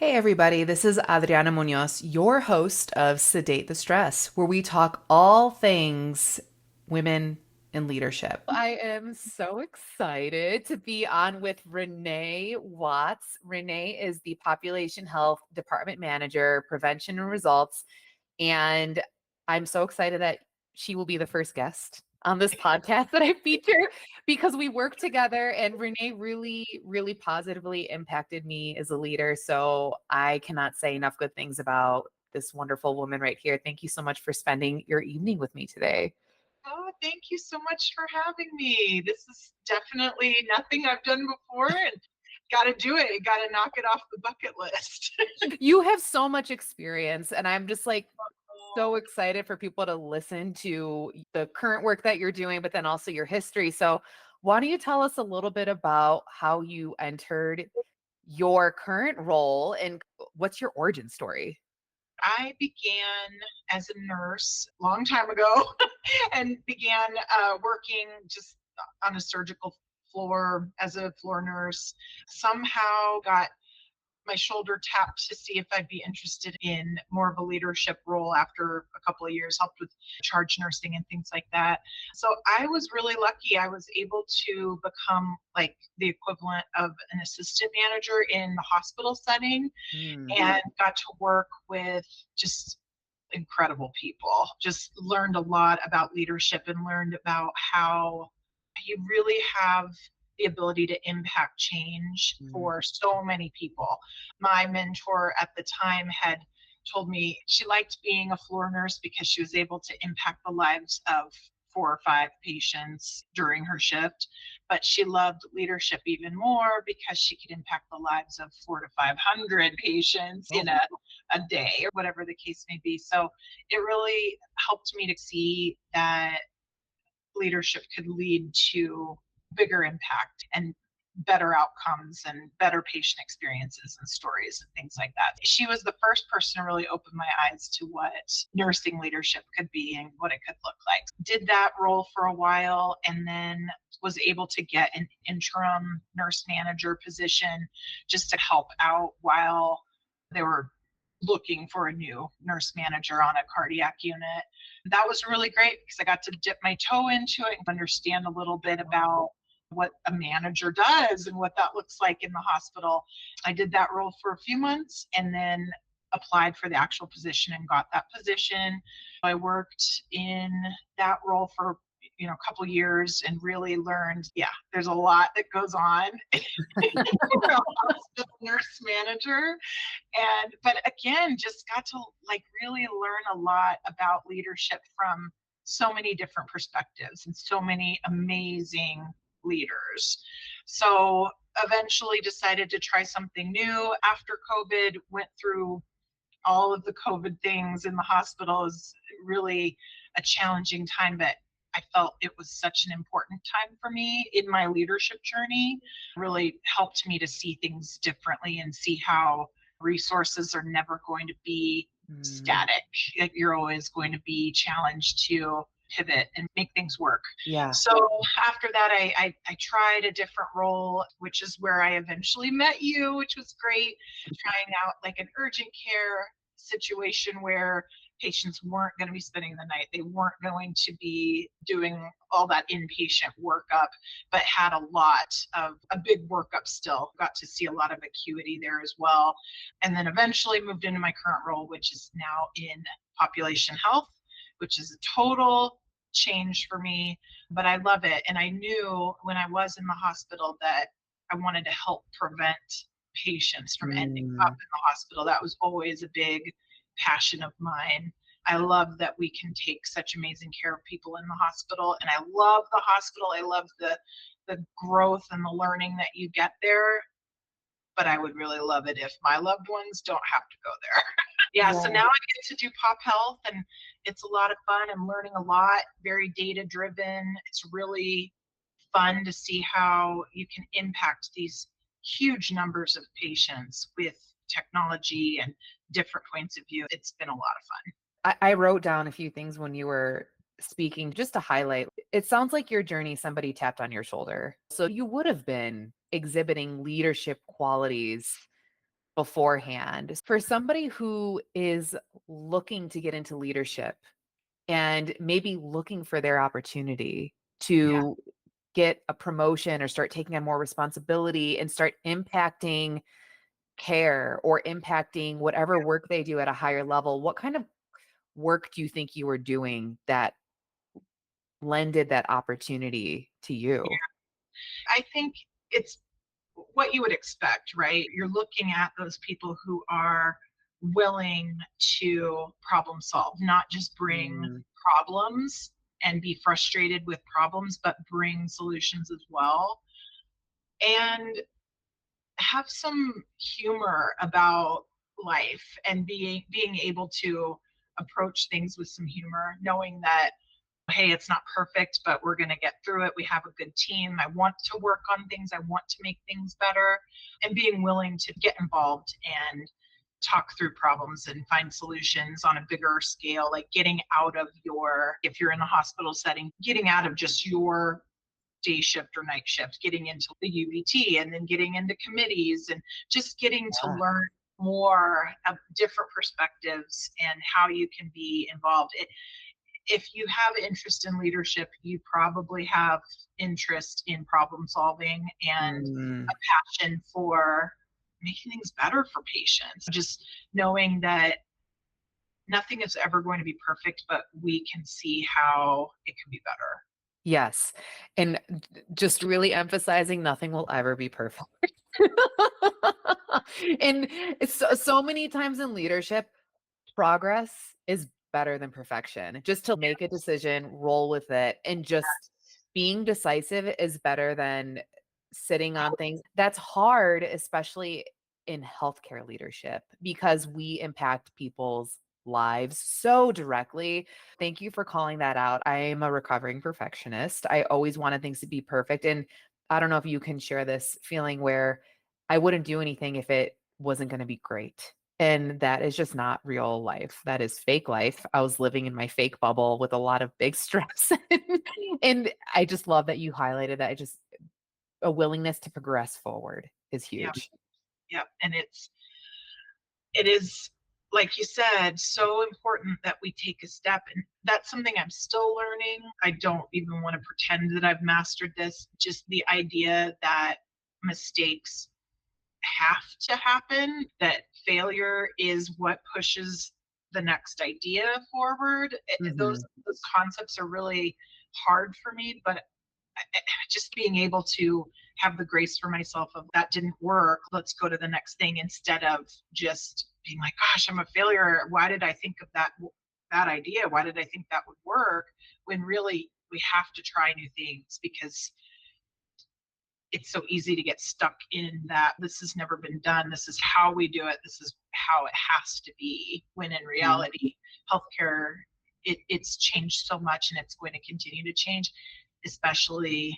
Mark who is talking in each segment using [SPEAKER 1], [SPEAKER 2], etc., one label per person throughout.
[SPEAKER 1] Hey everybody, this is Adrianna Munoz, your host of Sedate the Stress, where we talk all things women in leadership. I am so excited to be on with Renea Watts. Renee is the Population Health Department Manager, Prevention and Results, and I'm so excited that she will be the first guest on this podcast that I feature because we work together and Renee really positively impacted me as a leader. So I cannot say enough good things about this wonderful woman right here. Thank you so much for spending your evening with me today.
[SPEAKER 2] Oh, thank you so much for having me. This is definitely nothing I've done before and got to do it. Got to knock it off the bucket list.
[SPEAKER 1] You have so much experience, and I'm just like so excited for people to listen to the current work that you're doing, but then also your history. So, why don't you tell us a little bit about how you entered your current role and what's your origin story?
[SPEAKER 2] I began as a nurse a long time ago and began working just on a surgical floor as a floor nurse. Somehow got my shoulder tapped to see if I'd be interested in more of a leadership role after a couple of years, helped with charge nursing and things like that. So I was really lucky. I was able to become like the equivalent of an assistant manager in the hospital setting
[SPEAKER 1] Mm.
[SPEAKER 2] and got to work with just incredible people. Just learned a lot about leadership and learned about how you really have the ability to impact change
[SPEAKER 1] Mm.
[SPEAKER 2] for so many people. My mentor at the time had told me she liked being a floor nurse because she was able to impact the lives of 4 or 5 patients during her shift, but she loved leadership even more because she could impact the lives of 4 to 500 patients
[SPEAKER 1] Oh,
[SPEAKER 2] in a day or whatever the case may be. So it really helped me to see that leadership could lead to bigger impact and better outcomes and better patient experiences and stories and things like that. She was the first person to really open my eyes to what nursing leadership could be and what it could look like. Did that role for a while and then was able to get an interim nurse manager position just to help out while they were looking for a new nurse manager on a cardiac unit. That was really great because I got to dip my toe into it and understand a little bit about what a manager does and what that looks like in the hospital. I did that role for a few months and then applied for the actual position and got that position. I worked in that role for a couple years and really learned, yeah, there's a lot that goes on for a hospital nurse manager. But again, just got to like really learn a lot about leadership from so many different perspectives and so many amazing leaders. So eventually decided to try something new after COVID, went through all of the COVID things in the hospital. Is really a challenging time, but I felt it was such an important time for me in my leadership journey. Really helped me to see things differently and see how resources are never going to be
[SPEAKER 1] mm.
[SPEAKER 2] static. You're always going to be challenged to pivot and make things work.
[SPEAKER 1] Yeah.
[SPEAKER 2] So after that, I tried a different role, which is where I eventually met you, which was great. Trying out like an urgent care situation where patients weren't going to be spending the night. They weren't going to be doing all that inpatient workup, but had a big workup still. Got to see a lot of acuity there as well. And then eventually moved into my current role, which is now in population health, which is a total change for me, but I love it. And I knew when I was in the hospital that I wanted to help prevent patients from ending up
[SPEAKER 1] Mm.
[SPEAKER 2] in the hospital. That was always a big passion of mine. I love that we can take such amazing care of people in the hospital, and I love the hospital. I love the growth and the learning that you get there, but I would really love it if my loved ones don't have to go there. Yeah, so
[SPEAKER 1] Yeah.
[SPEAKER 2] now I get to do pop health and it's a lot of fun. I'm learning a lot, very data driven. It's really fun to see how you can impact these huge numbers of patients with technology and different points of view. It's been a lot of fun.
[SPEAKER 1] I wrote down a few things when you were speaking just to highlight. It sounds like your journey, somebody tapped on your shoulder. So you would have been exhibiting leadership qualities beforehand. For somebody who is looking to get into leadership and maybe looking for their opportunity
[SPEAKER 2] Yeah.
[SPEAKER 1] to get a promotion or start taking on more responsibility and start impacting care or impacting whatever work they do at a higher level, what kind of work do you think you were doing that lended that opportunity to you?
[SPEAKER 2] I think it's what you would expect, right? You're looking at those people who are willing to problem solve, not just bring
[SPEAKER 1] Mm,
[SPEAKER 2] problems and be frustrated with problems, but bring solutions as well. And have some humor about life and being able to approach things with some humor, knowing that hey, it's not perfect, but we're going to get through it. We have a good team. I want to work on things. I want to make things better, and being willing to get involved and talk through problems and find solutions on a bigger scale, like getting out of your, if you're in a hospital setting, getting out of just your day shift or night shift, getting into the UBT and then getting into committees and just getting to
[SPEAKER 1] yeah.
[SPEAKER 2] learn more of different perspectives and how you can be involved. If you have interest in leadership, you probably have interest in problem solving and
[SPEAKER 1] Mm,
[SPEAKER 2] a passion for making things better for patients. Just knowing that nothing is ever going to be perfect, but we can see how it can be better.
[SPEAKER 1] yes. And just really emphasizing nothing will ever be perfect. And it's so many times in leadership, progress is better than perfection. Just to make a decision, roll with it, and just being decisive is better than sitting on things. That's hard, especially in healthcare leadership, because we impact people's lives so directly. Thank you for calling that out. I am a recovering perfectionist. I always wanted things to be perfect. And I don't know if you can share this feeling where I wouldn't do anything if it wasn't going to be great. And that is just not real life. That is fake life. I was living in my fake bubble with a lot of big stress. And I just love that you highlighted that. Just a willingness to progress forward is
[SPEAKER 2] Yep,
[SPEAKER 1] huge.
[SPEAKER 2] yep. And it is, like you said, so important that we take a step. And that's something I'm still learning. I don't even want to pretend that I've mastered this. Just the idea that mistakes have to happen, that failure is what pushes the next idea forward.
[SPEAKER 1] Mhm.
[SPEAKER 2] Those concepts are really hard for me, but just being able to have the grace for myself of that didn't work, let's go to the next thing, instead of just being like, gosh, I'm a failure, why did I think of that idea, why did I think that would work, when really we have to try new things, because it's so easy to get stuck in that this has never been done, this is how we do it, this is how it has to be, when in
[SPEAKER 1] Mhm.
[SPEAKER 2] reality healthcare, it's changed so much and it's going to continue to change, especially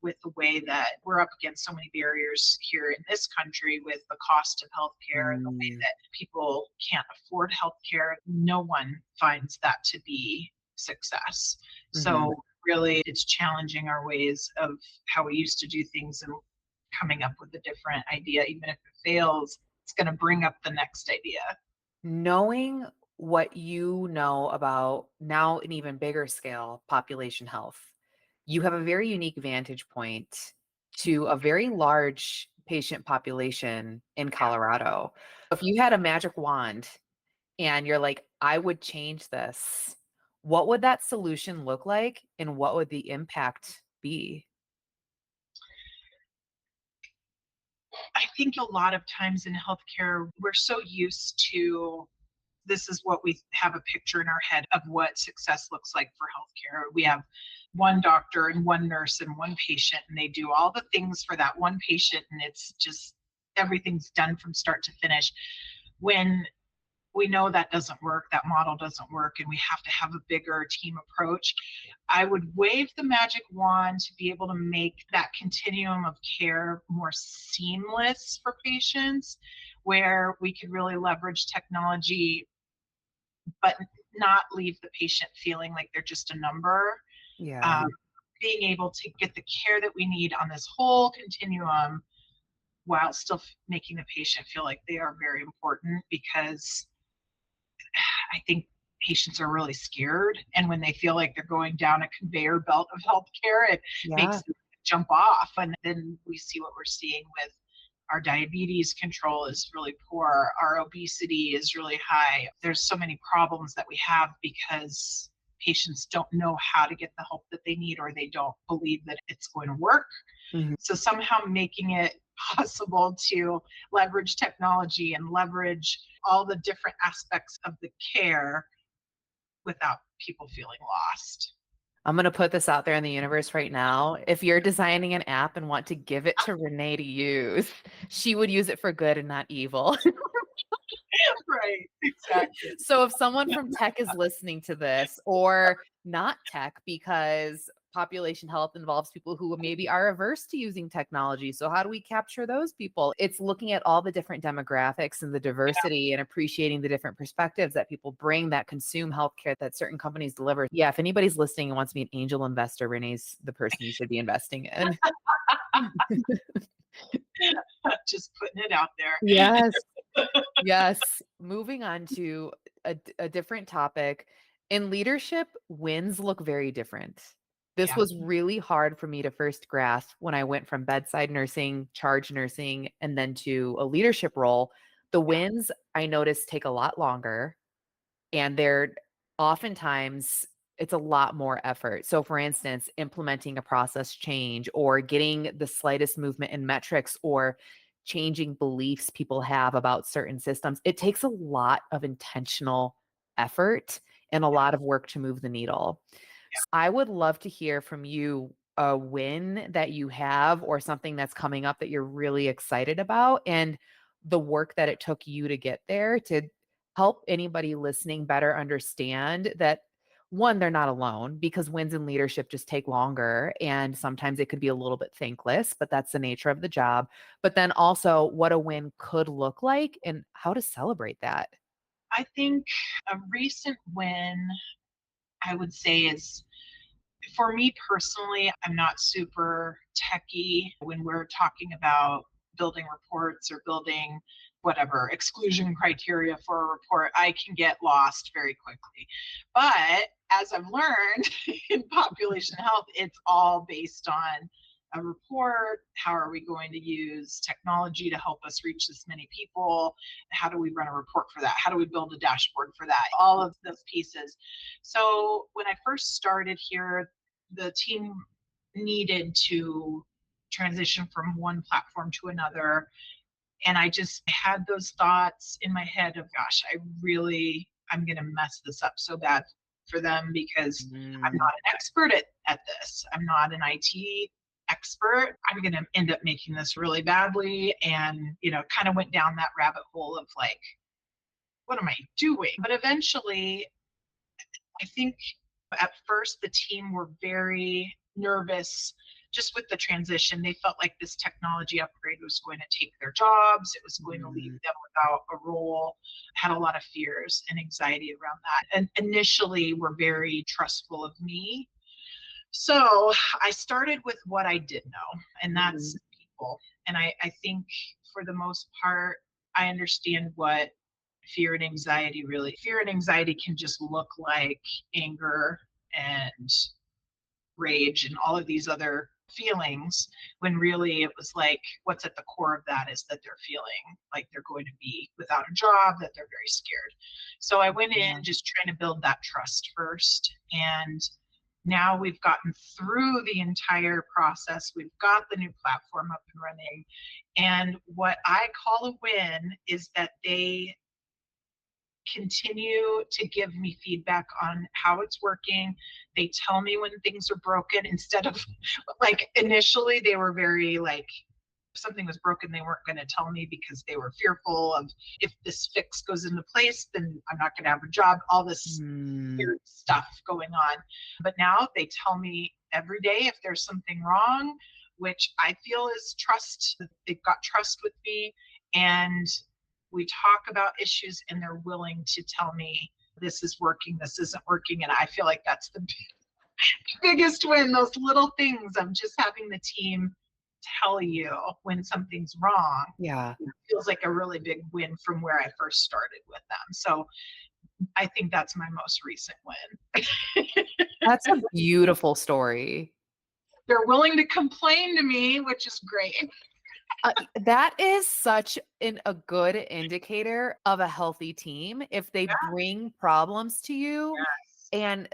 [SPEAKER 2] with the way that we're up against so many barriers here in this country with the cost of healthcare and the way
[SPEAKER 1] Mm.
[SPEAKER 2] that people can't afford healthcare. No one finds that to be success.
[SPEAKER 1] Mhm.
[SPEAKER 2] So really it's challenging our ways of how we used to do things and coming up with a different idea. Even if it fails, it's going to bring up the next idea.
[SPEAKER 1] Knowing what you know about now an even bigger scale population health, you have a very unique vantage point to a very large patient population in
[SPEAKER 2] Yeah.
[SPEAKER 1] Colorado. If you had a magic wand and you're like, I would change this, what would that solution look like and what would the impact be?
[SPEAKER 2] I think a lot of times in healthcare, we're so used to this is what we have a picture in our head of what success looks like for healthcare. We have one doctor and one nurse and one patient, and they do all the things for that one patient, and it's just everything's done from start to finish. When we know that doesn't work, that model doesn't work, and we have to have a bigger team approach. I would wave the magic wand to be able to make that continuum of care more seamless for patients, where we could really leverage technology but not leave the patient feeling like they're just a number.
[SPEAKER 1] Yeah.
[SPEAKER 2] Um, being able to get the care that we need on this whole continuum while still making the patient feel like they are very important, because I think patients are really scared. And when they feel like they're going down a conveyor belt of healthcare, it
[SPEAKER 1] Yeah.
[SPEAKER 2] makes them jump off. And then we see what we're seeing with our diabetes control is really poor. Our obesity is really high. There's so many problems that we have because patients don't know how to get the help that they need, or they don't believe that it's going to work.
[SPEAKER 1] Mhm.
[SPEAKER 2] So somehow making it possible to leverage technology and leverage all the different aspects of the care without people feeling lost.
[SPEAKER 1] I'm going to put this out there in the universe right now. If you're designing an app and want to give it to Renee to use, she would use it for good and not evil.
[SPEAKER 2] Right, exactly.
[SPEAKER 1] So if someone from tech is listening to this, or not tech, because population health involves people who maybe are averse to using technology. So how do we capture those people? It's looking at all the different demographics and the diversity and appreciating the different perspectives that people bring that consume healthcare that certain companies deliver. Yeah, if anybody's listening and wants to be an angel investor, Renee's the person you should be investing in.
[SPEAKER 2] Just putting it out there.
[SPEAKER 1] Yes. Yes. Moving on to a different topic. In leadership, wins look very different. This
[SPEAKER 2] Yeah,
[SPEAKER 1] was really hard for me to first grasp when I went from bedside nursing, charge nursing, and then to a leadership role. The
[SPEAKER 2] yeah,
[SPEAKER 1] wins I noticed take a lot longer, and they're oftentimes it's a lot more effort. So for instance, implementing a process change or getting the slightest movement in metrics or changing beliefs people have about certain systems, it takes a lot of intentional effort and a
[SPEAKER 2] yeah,
[SPEAKER 1] lot of work to move the needle.
[SPEAKER 2] yeah.
[SPEAKER 1] I would love to hear from you a win that you have or something that's coming up that you're really excited about, and the work that it took you to get there, to help anybody listening better understand that, one, they're not alone, because wins in leadership just take longer and sometimes it could be a little bit thankless, but that's the nature of the job. But then also what a win could look like and how to celebrate that.
[SPEAKER 2] I think a recent win I would say is, for me personally, I'm not super techy when we're talking about building reports or building whatever exclusion criteria for a report. I can get lost very quickly. But as I've learned in population health, it's all based on a report. How are we going to use technology to help us reach this many people? How do we run a report for that? How do we build a dashboard for that? All of those pieces. So when I first started here, the team needed to transition from one platform to another. And I just had those thoughts in my head of, gosh, I'm going to mess this up so bad for them, because I'm
[SPEAKER 1] Mm.
[SPEAKER 2] not an expert at this. I'm not an IT expert. I'm going to end up making this really badly. And, kind of went down that rabbit hole of like, what am I doing? But eventually, I think at first the team were very nervous just with the transition. They felt like this technology upgrade was going to take their jobs, it was going to leave
[SPEAKER 1] Mm.
[SPEAKER 2] them without a role. Had a lot of fears and anxiety around that. And initially were very trustful of me. So I started with what I did know, and that's
[SPEAKER 1] Mm.
[SPEAKER 2] people. And I think for the most part, I understand what fear and anxiety can just look like anger and rage and all of these other feelings, when really it was like what's at the core of that is that they're feeling like they're going to be without a job, that they're very scared. So I went in
[SPEAKER 1] Yeah.
[SPEAKER 2] just trying to build that trust first. And now we've gotten through the entire process. We've got the new platform up and running. And what I call a win is that they continue to give me feedback on how it's working. They tell me when things are broken, instead of like initially they were very like, if something was broken, they weren't going to tell me because they were fearful of, if this fix goes into place, then I'm not going to have a job, all this
[SPEAKER 1] Mm.
[SPEAKER 2] weird stuff going on. But now they tell me every day if there's something wrong, which I feel is trust. They've got trust with me, and we talk about issues and they're willing to tell me this is working, this isn't working. And I feel like that's the biggest win, those little things of just having the team tell you when something's wrong
[SPEAKER 1] Yeah.
[SPEAKER 2] feels like a really big win from where I first started with them. So I think that's my most recent win.
[SPEAKER 1] That's a beautiful story.
[SPEAKER 2] They're willing to complain to me, which is great.
[SPEAKER 1] That is such a good indicator of a healthy team if they
[SPEAKER 2] Yeah.
[SPEAKER 1] bring problems to you
[SPEAKER 2] Yes.
[SPEAKER 1] and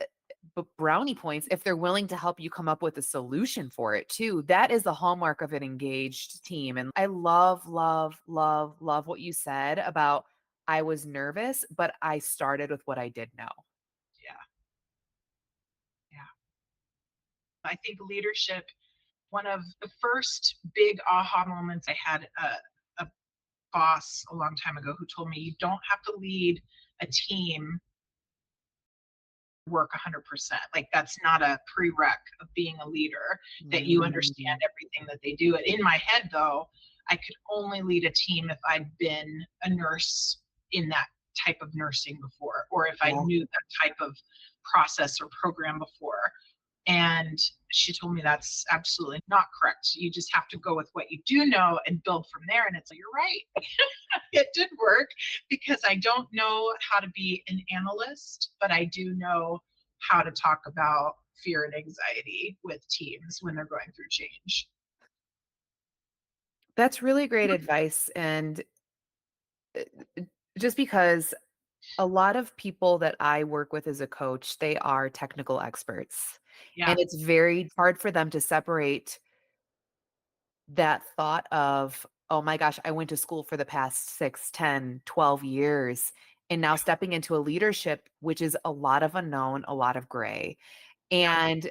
[SPEAKER 1] brownie points if they're willing to help you come up with a solution for it too. That is the hallmark of an engaged team. And I love, love, love, love what you said about I was nervous, but I started with what I did know.
[SPEAKER 2] Yeah. Yeah. I think leadership, one of the first big aha moments I had a boss a long time ago who told me you don't have to lead a team work 100%. Like that's not a prereq of being a leader, that you understand
[SPEAKER 1] Mm,
[SPEAKER 2] everything that they do. In my head, though, I could only lead a team if I'd been a nurse in that type of nursing before, or if I
[SPEAKER 1] yeah,
[SPEAKER 2] knew that type of process or program before. And she told me that's absolutely not correct. You just have to go with what you do know and build from there. And it's like, you're right. It did work because I don't know how to be an analyst, but I do know how to talk about fear and anxiety with teams when they're going through change.
[SPEAKER 1] that's really great advice. And just because a lot of people that I work with as a coach, they are technical experts.
[SPEAKER 2] Yeah.
[SPEAKER 1] And it's very hard for them to separate that thought of, oh my gosh, I went to school for the past 6, 10, 12 years. And now stepping into a leadership, which is a lot of unknown, a lot of gray.
[SPEAKER 2] Yep.
[SPEAKER 1] And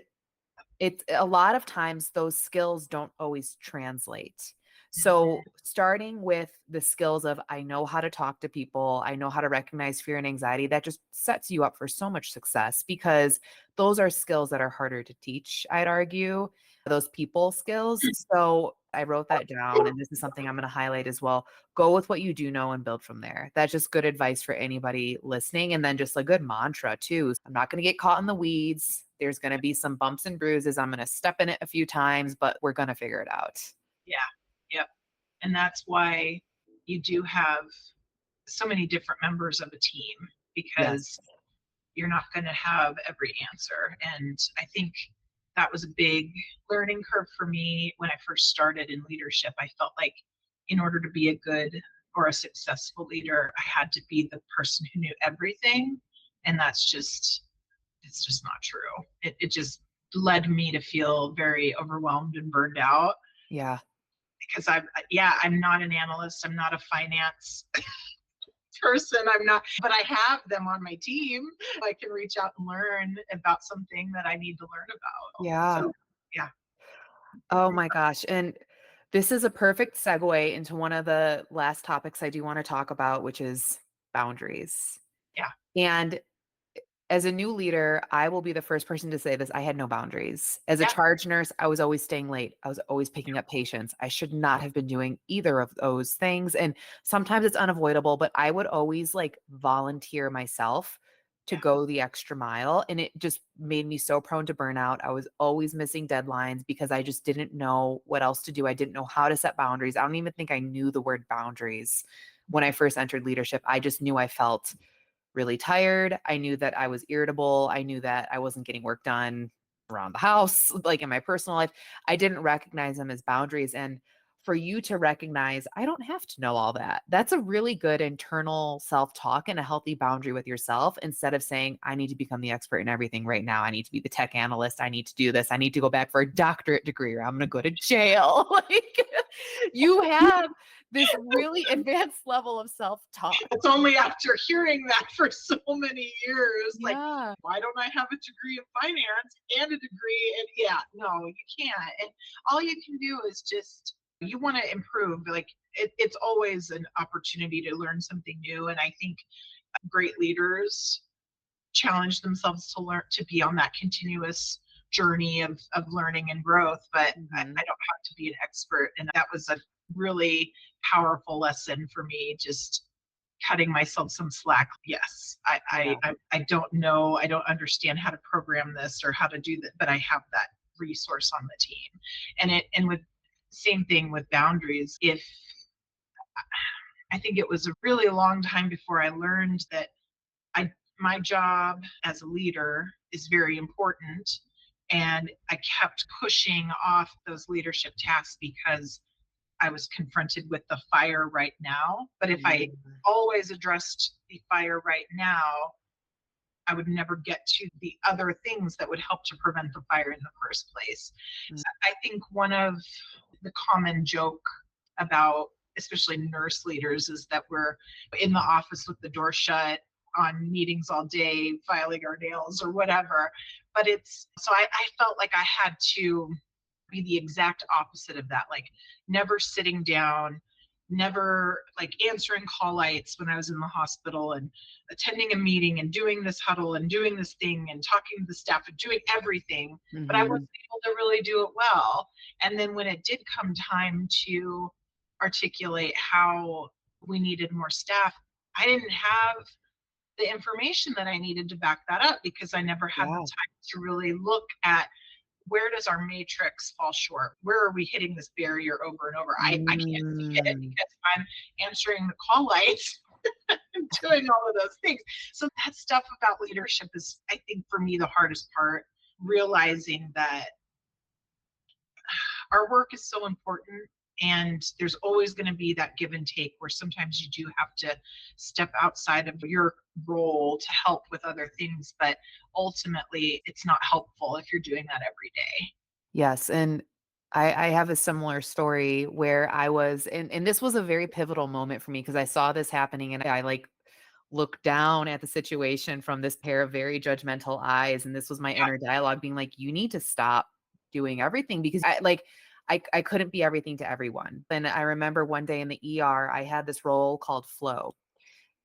[SPEAKER 1] it's a lot of times those skills don't always translate. So
[SPEAKER 2] Mhm.
[SPEAKER 1] starting with the skills of I know how to talk to people, I know how to recognize fear and anxiety, that just sets you up for so much success because those are skills that are harder to teach, I'd argue, those people skills. So I wrote that down and this is something I'm going to highlight as well. Go with what you do know and build from there. That's just good advice for anybody listening. And then just a good mantra too. I'm not going to get caught in the weeds. There's going to be some bumps and bruises. I'm going to step in it a few times, but we're going to figure it out.
[SPEAKER 2] Yeah. Yep. And that's why you do have so many different members of a team, because
[SPEAKER 1] Yes.
[SPEAKER 2] you're not going to have every answer. And I think that was a big learning curve for me when I first started in leadership. I felt like in order to be a good or a successful leader, I had to be the person who knew everything. And it's just not true. It just led me to feel very overwhelmed and burned out
[SPEAKER 1] Yeah.
[SPEAKER 2] because I'm not an analyst. I'm not a finance person. I'm not, but I have them on my team. I can reach out and learn about something that I need to learn about.
[SPEAKER 1] Yeah.
[SPEAKER 2] So, yeah,
[SPEAKER 1] Oh my gosh. And this is a perfect segue into one of the last topics I do want to talk about, which is boundaries.
[SPEAKER 2] yeah,
[SPEAKER 1] And as a new leader, I will be the first person to say this. I had no boundaries. As a
[SPEAKER 2] yeah,
[SPEAKER 1] charge nurse, I was always staying late. I was always picking up patients. I should not have been doing either of those things. And sometimes it's unavoidable, but I would always like volunteer myself to
[SPEAKER 2] yeah,
[SPEAKER 1] go the extra mile. And it just made me so prone to burnout. I was always missing deadlines because I just didn't know what else to do. I didn't know how to set boundaries. I don't even think I knew the word boundaries when I first entered leadership. I just knew I felt really tired. I knew that I was irritable. I knew that I wasn't getting work done around the house, like in my personal life. I didn't recognize them as boundaries. And for you to recognize, I don't have to know all that. That's a really good internal self talk and a healthy boundary with yourself instead of saying, I need to become the expert in everything right now. I need to be the tech analyst. I need to do this. I need to go back for a doctorate degree or I'm going to go to jail. Like you have this really advanced level of self talk.
[SPEAKER 2] it's only after hearing that for so many years, like,
[SPEAKER 1] Yeah.
[SPEAKER 2] why don't I have a degree in finance and a degree? And yeah, no, you can't. And all you can do is just, you want to improve. Like, it's always an opportunity to learn something new. And I think great leaders challenge themselves to learn, to be on that continuous journey of learning and growth. But
[SPEAKER 1] Mhm.
[SPEAKER 2] I don't have to be an expert. And that was a really powerful lesson for me, just cutting myself some slack. Yes,
[SPEAKER 1] Yeah.
[SPEAKER 2] I don't know, I don't understand how to program this or how to do that, but I have that resource on the team. And with same thing with boundaries. If I think it was a really long time before I learned that my job as a leader is very important. And I kept pushing off those leadership tasks because I was confronted with the fire right now. But if I
[SPEAKER 1] Mm,
[SPEAKER 2] always addressed the fire right now, I would never get to the other things that would help to prevent the fire in the first place.
[SPEAKER 1] mm,
[SPEAKER 2] So I think one of the common joke about especially nurse leaders is that we're in the office with the door shut on meetings all day, filing our nails or whatever. But it's so I felt like I had to be the exact opposite of that, like never sitting down, never like answering call lights when I was in the hospital and attending a meeting and doing this huddle and doing this thing and talking to the staff and doing everything, but I
[SPEAKER 1] mhm.
[SPEAKER 2] wasn't able to really do it well. And then when it did come time to articulate how we needed more staff, I didn't have the information that I needed to back that up because I never had the
[SPEAKER 1] Yeah.
[SPEAKER 2] time to really look at where does our matrix fall short? Where are we hitting this barrier over and over? I can't see it
[SPEAKER 1] Mm.
[SPEAKER 2] because I'm answering the call lights and doing all of those things. So that stuff about leadership is, I think, for me, the hardest part, realizing that our work is so important and there's always going to be that give and take where sometimes you do have to step outside of your role to help with other things, but ultimately it's not helpful if you're doing that every day.
[SPEAKER 1] Yes, and I have a similar story where I was and this was a very pivotal moment for me because I saw this happening and I like looked down at the situation from this pair of very judgmental eyes, and this was my
[SPEAKER 2] Yeah,
[SPEAKER 1] inner dialogue being like, "You need to stop doing everything," because I couldn't be everything to everyone. Then I remember one day in the ER, I had this role called flow.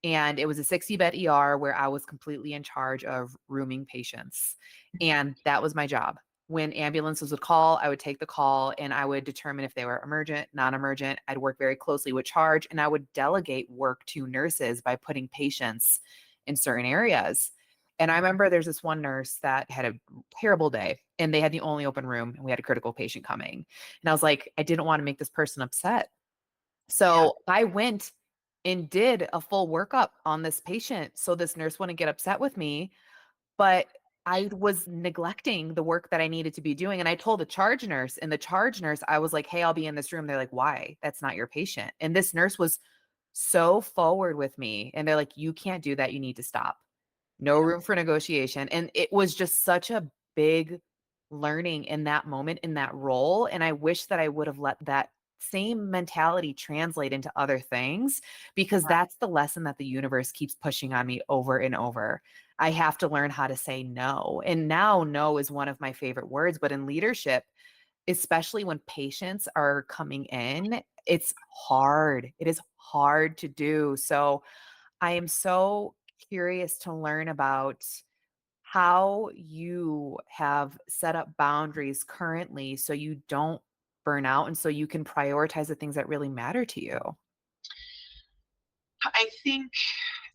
[SPEAKER 1] And it was a 60-bed ER where I was completely in charge of rooming patients. And that was my job. When ambulances would call, I would take the call and I would determine if they were emergent, non-emergent. I'd work very closely with charge and I would delegate work to nurses by putting patients in certain areas. And I remember there's this one nurse that had a terrible day and they had the only open room and we had a critical patient coming. And I was like, I didn't want to make this person upset.
[SPEAKER 2] yeah,
[SPEAKER 1] So I went and did a full workup on this patient so this nurse wouldn't get upset with me, but I was neglecting the work that I needed to be doing. And I told the charge nurse, and the charge nurse, I was like, hey, I'll be in this room. They're like, why? That's not your patient. And this nurse was so forward with me. And they're like, you can't do that. You need to stop. No
[SPEAKER 2] yeah,
[SPEAKER 1] room for negotiation. And it was just such a big learning in that moment, in that role. And I wish that I would have let that same mentality translate into other things because
[SPEAKER 2] right.
[SPEAKER 1] that's the lesson that the universe keeps pushing on me over and over. I have to learn how to say no. And now, no is one of my favorite words. But in leadership, especially when patients are coming in, it's hard. It is hard to do. So, I am so curious to learn about how you have set up boundaries currently so you don't burn out and so you can prioritize the things that really matter to you.
[SPEAKER 2] I think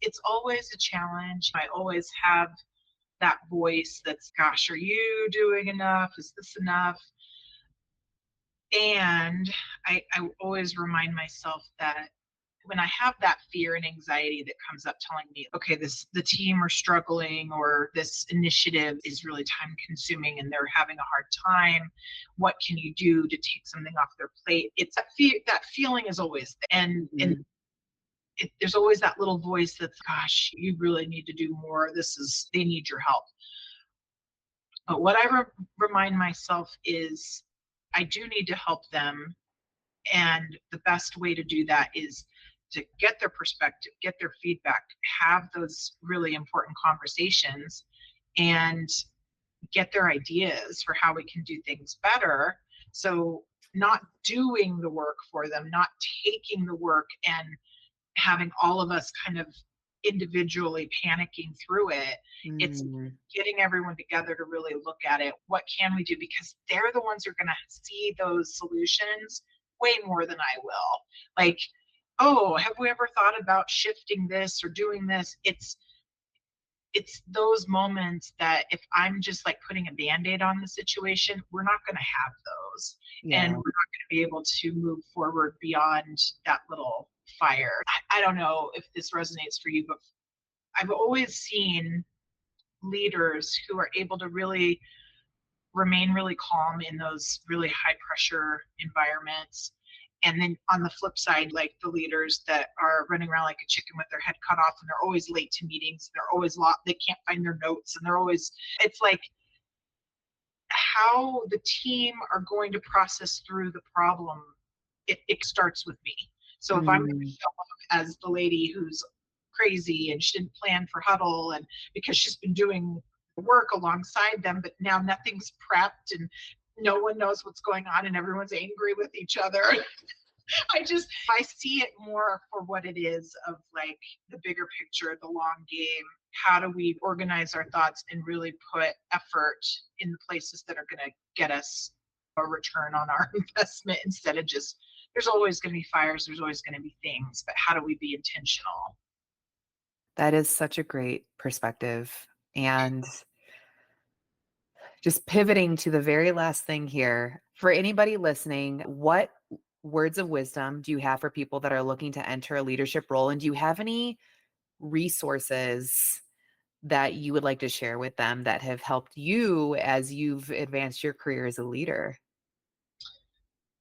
[SPEAKER 2] it's always a challenge. I always have that voice that's, gosh, are you doing enough? Is this enough? And I always remind myself that when I have that fear and anxiety that comes up telling me, okay, the team are struggling or this initiative is really time consuming and they're having a hard time, what can you do to take something off their plate? It's that feeling is always there. And
[SPEAKER 1] Mhm.
[SPEAKER 2] there's always that little voice that's, gosh, you really need to do more. They need your help. But what I remind myself is I do need to help them. And the best way to do that is to get their perspective, get their feedback, have those really important conversations, and get their ideas for how we can do things better. So, not doing the work for them, not taking the work and having all of us kind of individually panicking through it. It's
[SPEAKER 1] Mm.
[SPEAKER 2] getting everyone together to really look at it. What can we do? Because they're the ones who are going to see those solutions way more than I will. Like, oh, have we ever thought about shifting this or doing this? it's those moments that if I'm just like putting a band-aid on the situation, we're not going to have those. And we're
[SPEAKER 1] Yeah.
[SPEAKER 2] not going to be able to move forward beyond that little fire. I don't know if this resonates for you, but I've always seen leaders who are able to really remain really calm in those really high pressure environments. And then on the flip side, like the leaders that are running around like a chicken with their head cut off, and they're always late to meetings, they're always lost, they can't find their notes, and they're always, it's like how the team are going to process through the problem. It starts with me. So if I'm going to
[SPEAKER 1] Mm.
[SPEAKER 2] show up as the lady who's crazy and she didn't plan for huddle, and because she's been doing work alongside them, but now nothing's prepped and no one knows what's going on and everyone's angry with each other. I see it more for what it is, of like the bigger picture, the long game. How do we organize our thoughts and really put effort in the places that are going to get us a return on our investment, instead of just, there's always going to be fires, there's always going to be things, but how do we be intentional?
[SPEAKER 1] That is such a great perspective. And just pivoting to the very last thing here, for anybody listening, what words of wisdom do you have for people that are looking to enter a leadership role? And do you have any resources that you would like to share with them that have helped you as you've advanced your career as a leader?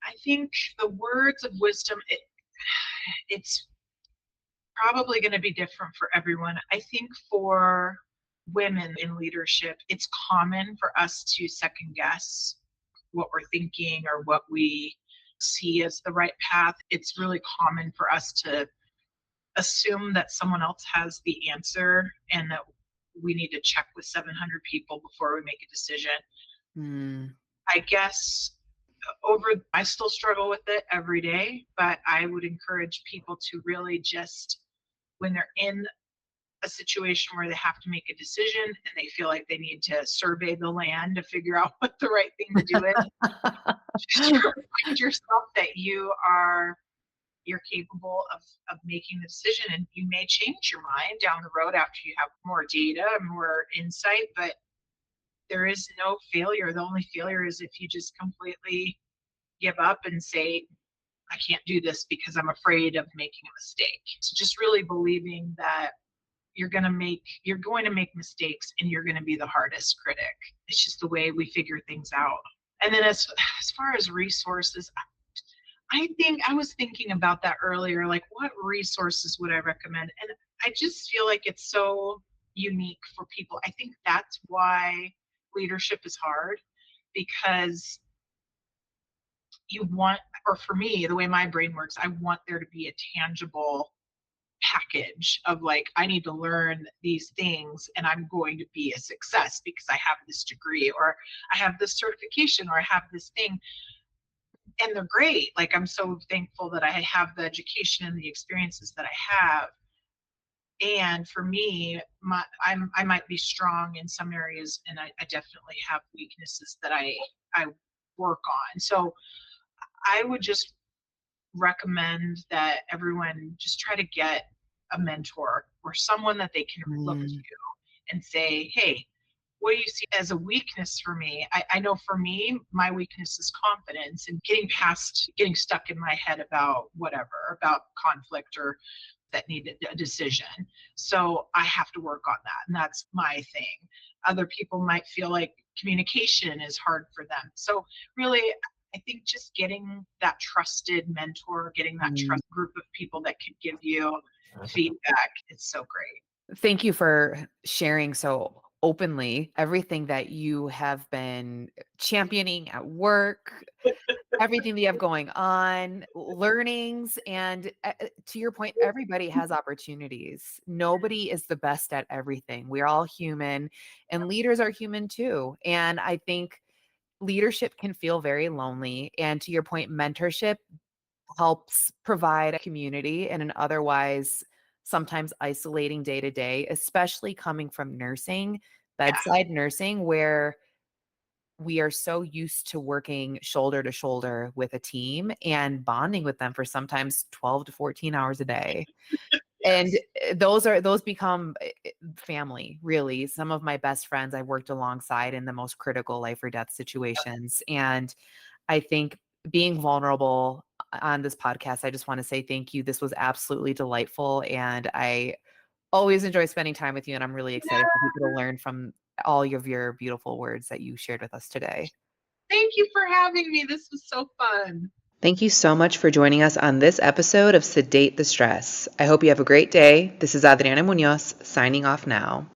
[SPEAKER 2] I think the words of wisdom, it's probably going to be different for everyone. I think for women in leadership, it's common for us to second guess what we're thinking or what we see as the right path. It's really common for us to assume that someone else has the answer and that we need to check with 700 people before we make a decision.
[SPEAKER 1] Mm,
[SPEAKER 2] I guess I still struggle with it every day, but I would encourage people to really just, when they're in a situation where they have to make a decision and they feel like they need to survey the land to figure out what the right thing to do is, just remind yourself that you're capable of making the decision, and you may change your mind down the road after you have more data, more insight, but there is no failure. The only failure is if you just completely give up and say, I can't do this because I'm afraid of making a mistake. So just really believing that you're going to make mistakes, and you're going to be the hardest critic. It's just the way we figure things out. And then as far as resources, I think I was thinking about that earlier, like what resources would I recommend? And I just feel like it's so unique for people. I think that's why leadership is hard, because you want, or for me, the way my brain works, I want there to be a tangible package of like, I need to learn these things and I'm going to be a success because I have this degree, or I have this certification, or I have this thing. And they're great. Like, I'm so thankful that I have the education and the experiences that I have. And for me, I might be strong in some areas, and I definitely have weaknesses that I work on. So I would just recommend that everyone just try to get a mentor or someone that they can look to
[SPEAKER 1] mm,
[SPEAKER 2] and say, hey, what do you see as a weakness for me? I know for me, my weakness is confidence and getting past getting stuck in my head about whatever, about conflict or that needed a decision. So I have to work on that. And that's my thing. Other people might feel like communication is hard for them. So really, I think just getting that trusted mentor, getting that
[SPEAKER 1] mm.
[SPEAKER 2] trust group of people that could give you feedback, it's so great.
[SPEAKER 1] Thank you for sharing so openly everything that you have been championing at work, everything that you have going on, learnings. And to your point, everybody has opportunities. Nobody is the best at everything. We're all human, and leaders are human too. And I think leadership can feel very lonely. And to your point, mentorship helps provide a community in an otherwise sometimes isolating day to day, especially coming from nursing,
[SPEAKER 2] Yeah,
[SPEAKER 1] bedside nursing, where we are so used to working shoulder to shoulder with a team and bonding with them for sometimes 12 to 14 hours a day. And
[SPEAKER 2] yes.
[SPEAKER 1] those become family, really. Some of my best friends I worked alongside in the most critical life or death situations. And I think being vulnerable on this podcast, I just want to say thank you. This was absolutely delightful. And I always enjoy spending time with you. And I'm really excited for people to learn from all of your beautiful words that you shared with us today.
[SPEAKER 2] Thank you for having me. This was so fun.
[SPEAKER 1] Thank you so much for joining us on this episode of Sedate the Stress. I hope you have a great day. This is Adrianna Munoz signing off now.